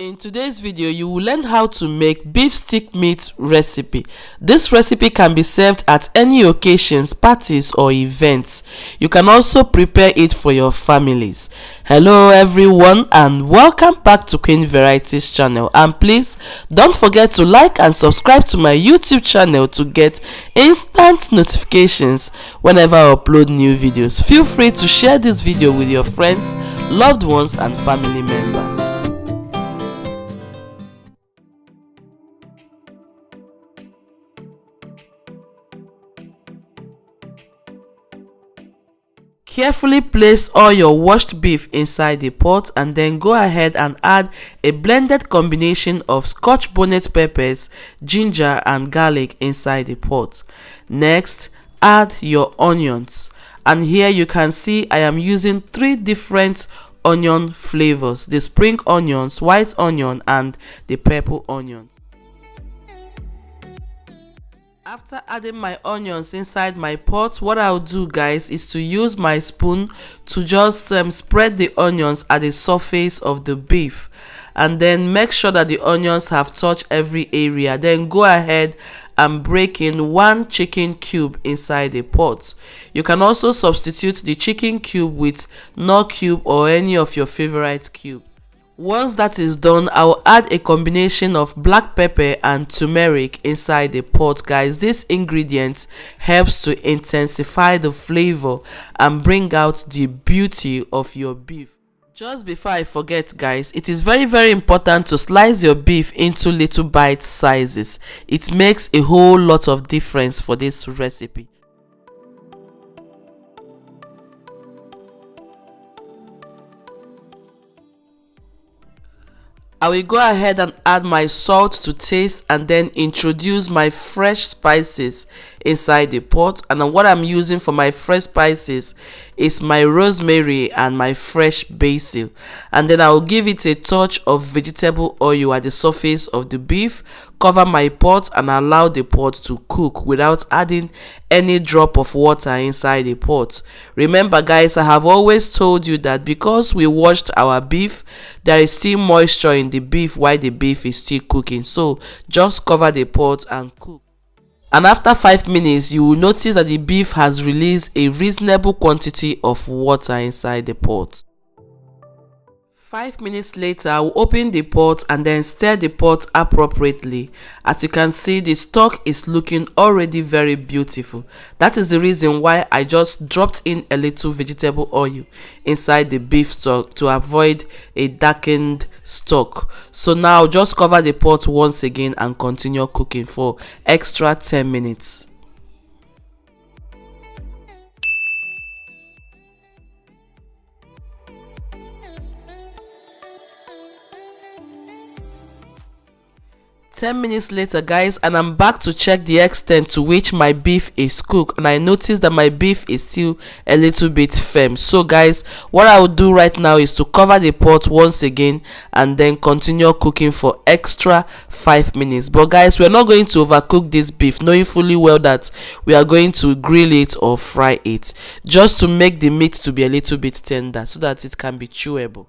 In today's video, you will learn how to make beef stick meat recipe. This recipe can be served at any occasions, parties or events. You can also prepare it for your families. Hello everyone and welcome back to Queen Varieties channel, and please don't forget to like and subscribe to my YouTube channel to get instant notifications whenever I upload new videos. Feel free to share this video with your friends, loved ones and family members. Carefully place all your washed beef inside the pot and then go ahead and add a blended combination of scotch bonnet peppers, ginger and garlic inside the pot. Next, add your onions, and here you can see I am using 3 different onion flavors: the spring onions, white onion and the purple onion. After adding my onions inside my pot, what I'll do, guys, is to use my spoon to just spread the onions at the surface of the beef, and then make sure that the onions have touched every area. Then go ahead and break in 1 chicken cube inside the pot. You can also substitute the chicken cube with knorr cube or any of your favorite cube. Once that is done, I'll add a combination of black pepper and turmeric inside the pot. Guys, this ingredient helps to intensify the flavor and bring out the beauty of your beef. Just before I forget, guys, it is very important to slice your beef into little bite sizes. It makes a whole lot of difference for this recipe. I will go ahead and add my salt to taste and then introduce my fresh spices inside the pot. And what I'm using for my fresh spices is my rosemary and my fresh basil. And then I will give it a touch of vegetable oil at the surface of the beef, cover my pot and allow the pot to cook without adding any drop of water inside the pot. Remember, guys, I have always told you that because we washed our beef, there is still moisture in the beef while the beef is still cooking. So just cover the pot and cook. And after 5 minutes, you will notice that the beef has released a reasonable quantity of water inside the pot. 5 minutes later, I will open the pot and then stir the pot appropriately. As you can see, the stock is looking already very beautiful. That is the reason why I just dropped in a little vegetable oil inside the beef stock to avoid a darkened stock. So now just cover the pot once again and continue cooking for extra 10 minutes. Ten minutes later, guys, and I'm back to check the extent to which my beef is cooked, and I noticed that my beef is still a little bit firm. So guys, what I will do right now is to cover the pot once again and then continue cooking for extra 5 minutes. But guys, we're not going to overcook this beef, knowing fully well that we are going to grill it or fry it, just to make the meat to be a little bit tender so that it can be chewable.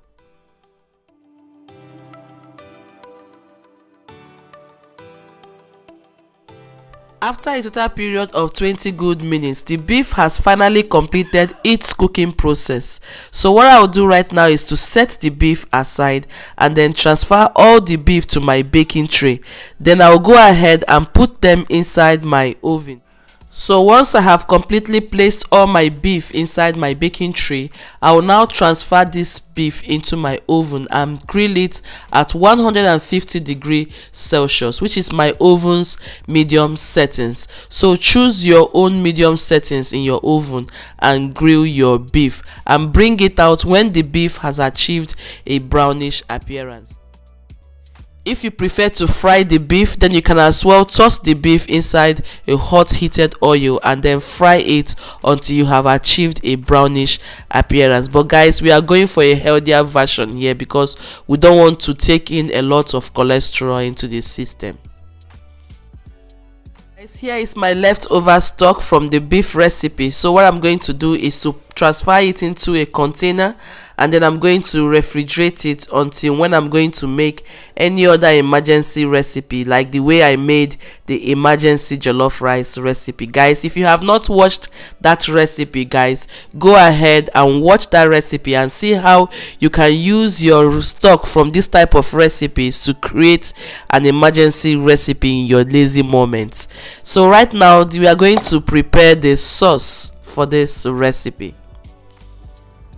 After a total period of 20 good minutes, the beef has finally completed its cooking process. So what I'll do right now is to set the beef aside and then transfer all the beef to my baking tray. Then I'll go ahead and put them inside my oven. So once I have completely placed all my beef inside my baking tray, I will now transfer this beef into my oven and grill it at 150 degrees Celsius, which is my oven's medium settings. So choose your own medium settings in your oven and grill your beef and bring it out when the beef has achieved a brownish appearance. If you prefer to fry the beef, then you can as well toss the beef inside a hot heated oil and then fry it until you have achieved a brownish appearance. But guys, we are going for a healthier version here because we don't want to take in a lot of cholesterol into the system. Guys, here is my leftover stock from the beef recipe. So what I'm going to do is to transfer it into a container, and then I'm going to refrigerate it until when I'm going to make any other emergency recipe, like the way I made the emergency jollof rice recipe. Guys, if you have not watched that recipe, guys, go ahead and watch that recipe and see how you can use your stock from this type of recipes to create an emergency recipe in your lazy moments. So right now we are going to prepare the sauce for this recipe.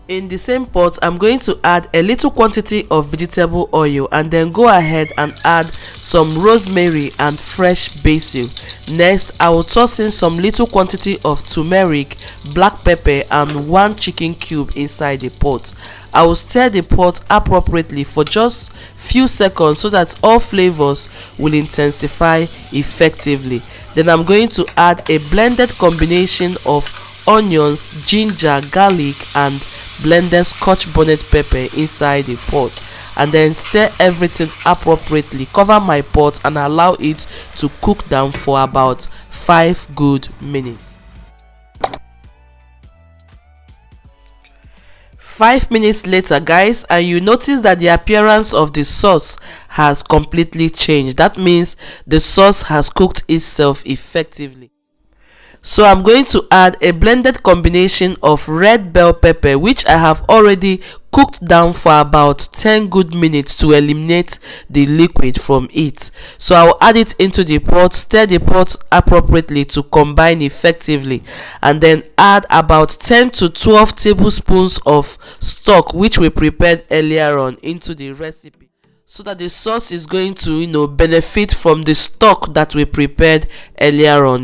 In the same pot, I'm going to add a little quantity of vegetable oil, and then go ahead and add some rosemary and fresh basil. Next, I will toss in some little quantity of turmeric, black pepper, and 1 chicken cube inside the pot. I will stir the pot appropriately for just few seconds so that all flavors will intensify effectively. Then I'm going to add a blended combination of onions, ginger, garlic, and blended scotch bonnet pepper inside the pot, and then stir everything appropriately. Cover my pot and allow it to cook down for about 5 good minutes. 5 minutes later, guys, and you notice that the appearance of the sauce has completely changed. That means the sauce has cooked itself effectively. So I'm going to add a blended combination of red bell pepper, which I have already cooked down for about 10 good minutes to eliminate the liquid from it. So I will add it into the pot, stir the pot appropriately to combine effectively, and then add about 10 to 12 tablespoons of stock which we prepared earlier on into the recipe, so that the sauce is going to benefit from the stock that we prepared earlier on,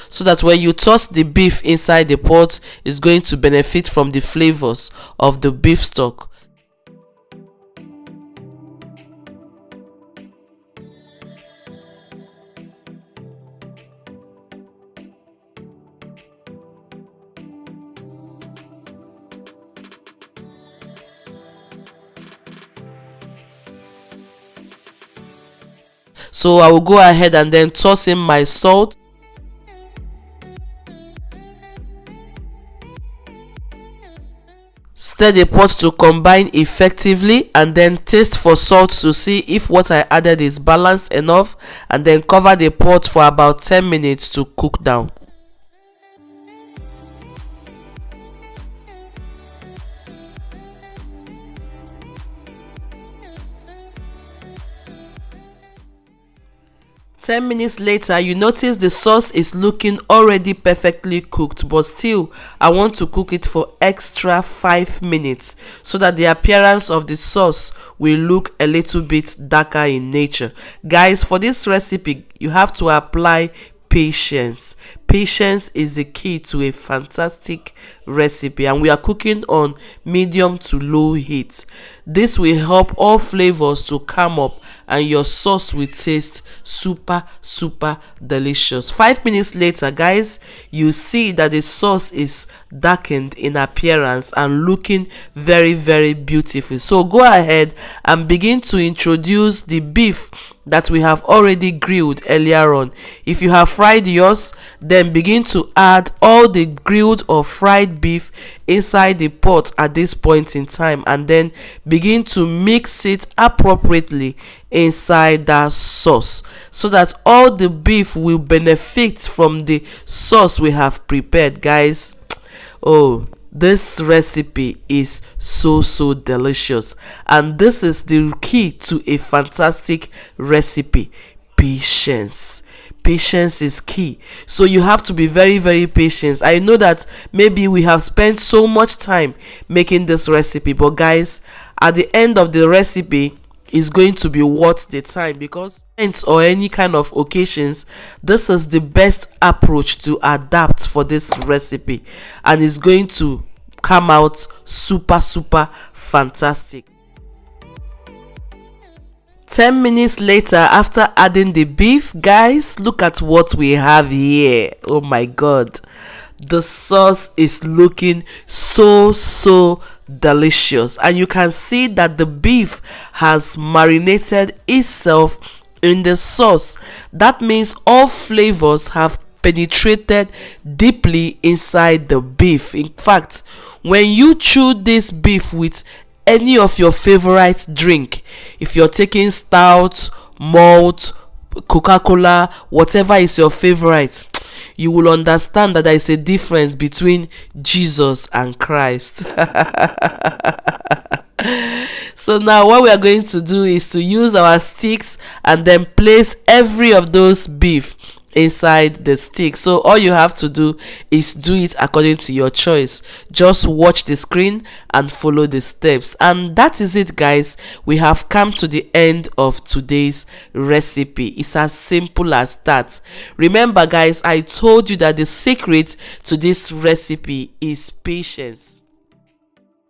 so that when you toss the beef inside the pot, it's going to benefit from the flavors of the beef stock. So I will go ahead and then toss in my salt, stir the pot to combine effectively, and then taste for salt to see if what I added is balanced enough, and then cover the pot for about 10 minutes to cook down. Ten minutes later, you notice the sauce is looking already perfectly cooked, but still I want to cook it for extra 5 minutes so that the appearance of the sauce will look a little bit darker in nature. Guys, for this recipe you have to apply patience. Patience is the key to a fantastic recipe, and we are cooking on medium to low heat. This will help all flavors to come up and your sauce will taste super delicious. 5 minutes later, guys, you see that the sauce is darkened in appearance and looking very beautiful. So go ahead and begin to introduce the beef that we have already grilled earlier on. If you have fried yours, then begin to add all the grilled or fried beef inside the pot at this point in time, and then begin to mix it appropriately inside that sauce so that all the beef will benefit from the sauce we have prepared. Guys, oh, this recipe is so delicious, and this is the key to a fantastic recipe: patience. Patience is key. So you have to be very patient. I know that maybe we have spent so much time making this recipe, but guys, at the end of the recipe is going to be worth the time, because or any kind of occasions, this is the best approach to adapt for this recipe, and it's going to come out super fantastic. 10 minutes later, after adding the beef, guys, look at what we have here. Oh my god, the sauce is looking so delicious, and you can see that the beef has marinated itself in the sauce. That means all flavors have penetrated deeply inside the beef. In fact, When you chew this beef with any of your favorite drink, if you're taking stout, malt, Coca-Cola, whatever is your favorite, you will understand that there is a difference between Jesus and Christ. So now what we are going to do is to use our sticks and then place every of those beef inside the stick. So all you have to do is do it according to your choice. Just watch the screen and follow the steps, and that is it, guys. We have come to the end of today's recipe. It's as simple as that. Remember, guys, I told you that the secret to this recipe is patience.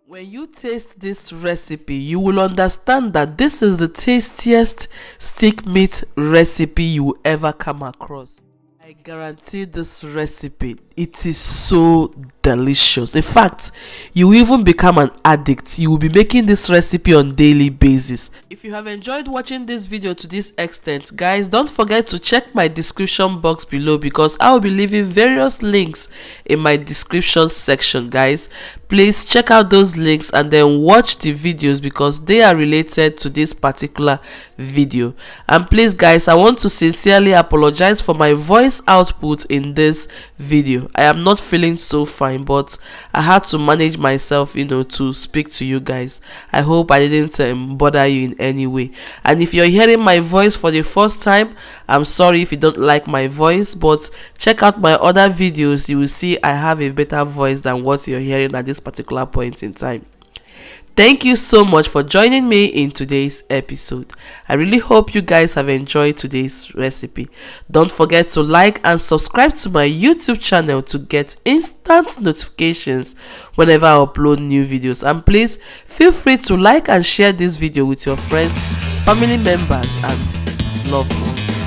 When you taste this recipe, you will understand that this is the tastiest stick meat recipe you will ever come across. I guarantee this recipe, it is so delicious. In fact, you will even become an addict. You will be making this recipe on daily basis. If you have enjoyed watching this video to this extent, guys, don't forget to check my description box below, because I will be leaving various links in my description section, guys. Please check out those links and then watch the videos, because they are related to this particular video. And please, guys, I want to sincerely apologize for my voice output in this video. I am not feeling so fine, but I had to manage myself, to speak to you guys. I hope I didn't bother you in any way. And if you're hearing my voice for the first time, I'm sorry if you don't like my voice, but check out my other videos. You will see I have a better voice than what you're hearing at this particular point in time. Thank you so much for joining me in today's episode. I really hope you guys have enjoyed today's recipe. Don't forget to like and subscribe to my YouTube channel to get instant notifications whenever I upload new videos. And please feel free to like and share this video with your friends, family members, and loved ones.